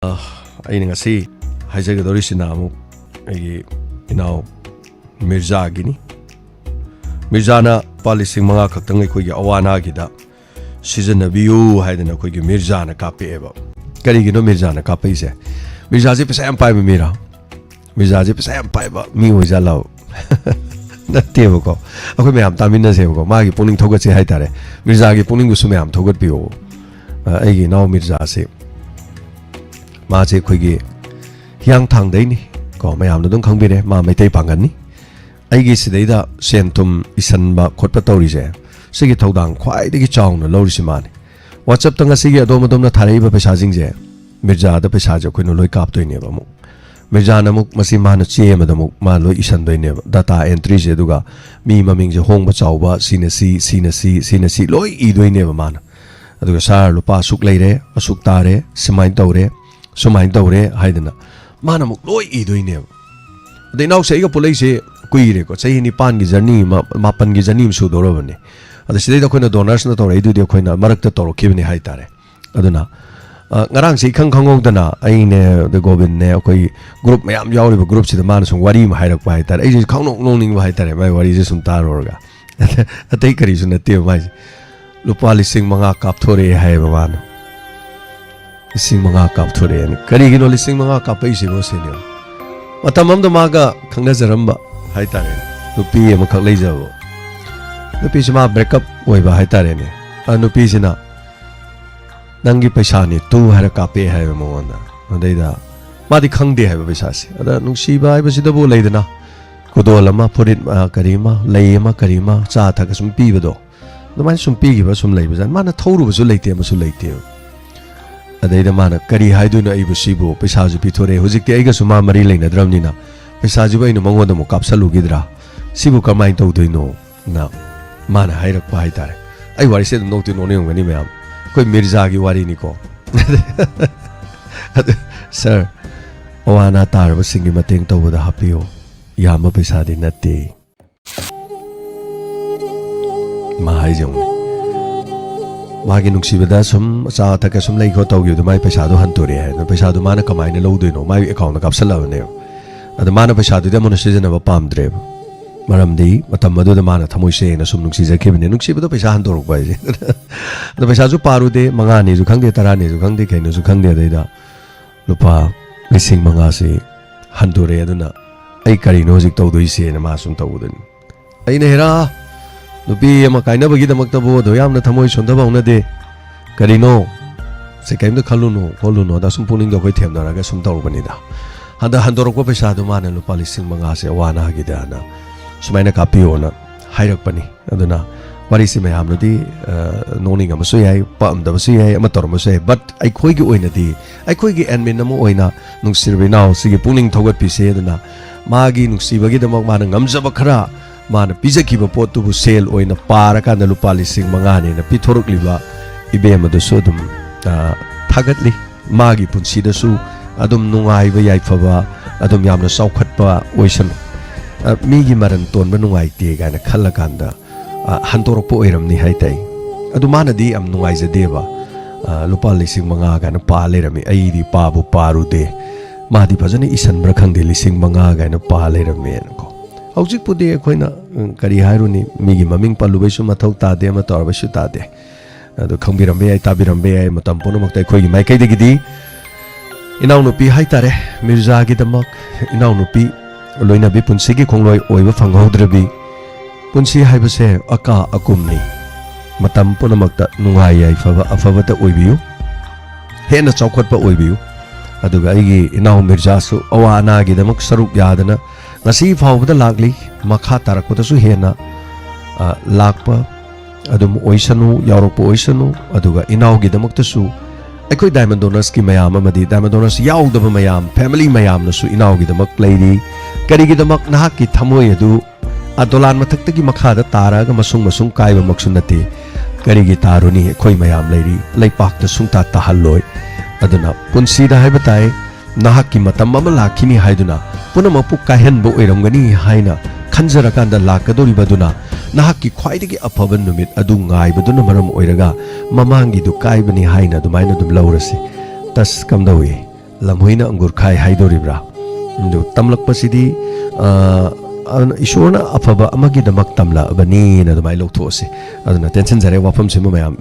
ꯑꯩꯅ ꯉꯁꯤ ꯍꯥꯏꯖꯒꯗꯧꯔꯤꯁꯤꯅ ꯑꯃꯨꯛ ꯑꯩꯒꯤ ꯏꯅꯥꯎ ꯃꯤꯔꯖꯥꯒꯤꯅꯤ. ꯃꯤꯔꯖꯥꯅ ꯂꯨꯄꯥ 5,000 ꯈꯛꯇꯪ ꯑꯩꯈꯣꯏꯒꯤ ꯑꯋꯥ ꯑꯅꯥꯒꯤꯗ ꯁꯤꯖꯤꯟꯅꯕꯤꯌꯨ ꯍꯥꯏꯗꯅ ꯑꯩꯈꯣꯏꯒꯤ ꯃꯤꯔꯖꯥꯅ ꯀꯥꯞꯄꯛꯑꯦꯕ. ꯀꯔꯤꯒꯤꯅꯣ ꯃꯤꯔꯖꯥꯅ ꯀꯥꯞꯄꯛꯏꯁꯦ? ꯃꯤꯔꯖꯥꯁꯦ ꯄꯩꯁꯥ ꯌꯥꯝ ꯄꯥꯏꯕ ꯃꯤꯔꯥ? ꯃꯤꯔꯖꯥꯁꯦ ꯄꯩꯁꯥ ꯌꯥꯝ ꯄꯥꯏꯕ ꯃꯤ ꯑꯣꯏꯖꯥꯠꯂꯣ? ꯅꯠꯇꯦꯕꯀꯣ. ꯑꯩꯈꯣꯏ ꯃꯌꯥꯝ ꯇꯥꯃꯤꯟꯅꯁꯦꯕꯀꯣ. ꯃꯥꯒꯤ ꯄꯨꯛꯅꯤꯡ ꯊꯧꯒꯠꯁꯦ ꯍꯥꯏꯇꯥꯔꯦ. ꯃꯤꯔꯖꯥꯒꯤ ꯄꯨꯛꯅꯤꯡꯕꯨꯁꯨ ꯃꯌꯥꯝ ꯊꯧꯒꯠꯄꯤꯌꯣ. ꯑꯩꯒꯤ ꯏꯅꯥꯎ ꯃꯤꯔꯖꯥꯁꯦ मासे अखोइगी हियांगथांगदैनि को मयामनो दुम खंबिरे मा मैतै पांगननि अइगी सिदैदा सेनथुम इसनबा खोटपा तौरिजे सिगी थौदांग ख्वाइदगी चाउना लौरिसि माने WhatsApp तंग सिगी अदोम अदोमना थारैबा पैसाजिंजे मिर्जादा पैसाजे अखोइनो लोइ कापतोइनेबा अमुक मिर्जाना अमुक मसि माना चेमदा अमुक मा लोइ इसनदोइनेबा डाटा एंट्री जे दुगा मी ममिंगजे होंगबा चाउबा सिनसी लोइ इदोइनेबा माना अदुगा सार लुपा सुक लैरे असुक तारे सिमाइन तौरे सुमाइन तौरे हाइदना माना मुक लोइ इदोइनेबा अदे नाउसे इगा पुलैसे कुइरेको चही 9 गी जर्नी 8 गी जर्नी सुदोरबने अदे सिदैदा खोइना डोनर्सना तौरे इदुदि खोइना मरकता तौरखिबने हाइतारे अदुना ngarang si khang khangogdana aine de gobind ne akoi group mayam yauriba group sida mana sum wari ma hairak pa haitare ai khangno nongning ba haitare mai wari je sum tarorga atai kari su natte mai lupa 5,000 kapthore hai baban 5,000 kapthore ni kari gino 5,000 kapai si mo senior matam am da maga khangna jaramba haitare lupi am khak leijabo lupi sima breakup oiba haitare ne anupi sina नंगी पैसा ने तू हर कापे है मोना अदैदा मादी खंगदे है पैसा से अदा नुसीबा है बसिदबो लेदना कुदोलमा फुरित करीमा लेयमा करीमा चा थक सुम पीबदो दमाय सुम पीगिबा सुम लेबजन माना थौरुबसु लेते मसु लेते अदैदा माना करी हाइदुना इबु सिबो पैसा जु पिथोरे हुजिकते आइगा सुमा मरी लेनद्रमनिना पैसा जु बैनो मंगोदा मो कापसलुगिद्रा सिबु कमाइन तौदोइनो ना माना हाइरकपा हाइतारे आई वारिसे नोति नोनेंगनि मैम कोई मिर्जा की वारी निको सर अवाना तारब सिंगी मतेंग तौबदा हापियो याम पैसा दि नते मा हाइजों मागी नुक्सिबदा सुम चा थक सुम लैखो तौगियो द माई पैसा दो हंतोरे है न पैसा दो माना कमाइने लौदोइनो माई अकाउंट कापसलावने अद माना पैसा दो दमन सिजनब पामद्रेब मरमदी मतम मदुदा माना थमोइसे न सुम नुक्सिजखेबने नुक्सिबदो पैसा हंतोरक बाइजे द पैसा जु पारुदे मंगा ने जु खंगदे तरा ने जु खंगदे कैनो जु खंगदे दैदा लुपा 5,000 से हंतोरे अदुना आई करिनो जिक तौदोइसे न मा सुम तौदन आई ने हेरा लुपी अमा काइनबगी दमक्तबो दो यामना थमोइ सोंदबा उनदे करिनो से कैमदो खलुनो खोलुनो दा सुम पुनिंग दो कोइ थेमदरागा सुम तौबनिदा हंदा हंतोरको पैसा दो माने लुपा 5,000 से वाना हगिदाना सुमाइना कापियोना हाइरकपनी अदुना वारिसे मैमनदी नोनिंग अमसु याय पामदबसु याय अमा तोरमसु याय बट अइखोइगी ओइनदी अइखोइगी एडमिन अमा ओइना नुक्सिरबिनाव सिगी पुनिंग थौगतपिसे अदुना मागी नुक्सिबगी दमक माना ngamjab खरा माना पिजखिबा पोतुबु सेल ओइना पारकाना लुपा 5,000 ने पिथोरकलिबा इबेमदसु अदुम थागतली मागी पुनसिदसु अदुम नुंगाइबा याइफबा अदुम यामना साउखतपा ओइसन मीगी मरन तोनबा नुंगाइते गाना खल्लकांदा हंतोरपो ओइरमनी हाइतै अदु मानदी अम नुंगाइजदेबा लुपा 5,000 गाना पा लेरमी अइदी पाबु पारुदे मादी फजने इसनब्रा खंगदे 5,000 गाना पा लेरमेनको हौजिक पुदे अखोइना करी हाइरुनी मीगी ममिंग पल्लुबैसु मथौ तादे अमा तोरबसु तादे अदु खंबिरमबे आइ ताबिरमबे आइ मतम पुनमक्तै खोइगी माइकैदगिदी इनाउनुपी हाइतारे मिर्जागी दमक इनाउनुपी लोइनबी पुंसिगी खोंगलोय ओइबा फंगहौद्रबी पुंसी हाइबसे अका अकुमनी मतम पुनमक्ता नुंगाइ याइफबा अफबता ओइबियु हेना चौखटपा ओइबियु अदुगा आइगी इनाउ मिर्जासु अवा अनागी दमक सरुक यादना ngasi फावबदा लागली मखा तारकपदसु हेना लाकपा अदुम ओइसनु यावरकपा ओइसनु अदुगा इनाउगी दमक्तसु अखोइ डायमंड डोनर्स की मयाम अमदी डायमंड डोनर्स याउदबा मयाम फैमिली मयामनसु इनाउगी दमक लैरी करिगी दमक नाहकी थमोय अदु अदोलान मथक्तगी मखादा तारागा मसुंग मसुंग कायबा मक्सु नते करिगी तारुनी खोइ मयाम लैरी लैपाक्ता सुंगता तहल्लोय अदुना पुंसीदा हाइबताय नाहकी मतम अमा लाखिनी हाइदुना पुनमपु कायहनबो ओइरमगनी हाइना खंजरकांदा लाकदोरिबदुना नाहकी ख्वाइदगी अफबा नुमित अदु गाइबदुना मरम ओइरगा ममांगी दु कायबनी हाइना दुमाइना दुम लौरसे तस कमदोय lamhoina angur khai haidoribra ndu tamlakpasidi ईश्वरना अफब अमगी दमक तमला बनी न दमाई लोथोसे अदना टेंशन जरे वाफम सिम मयाम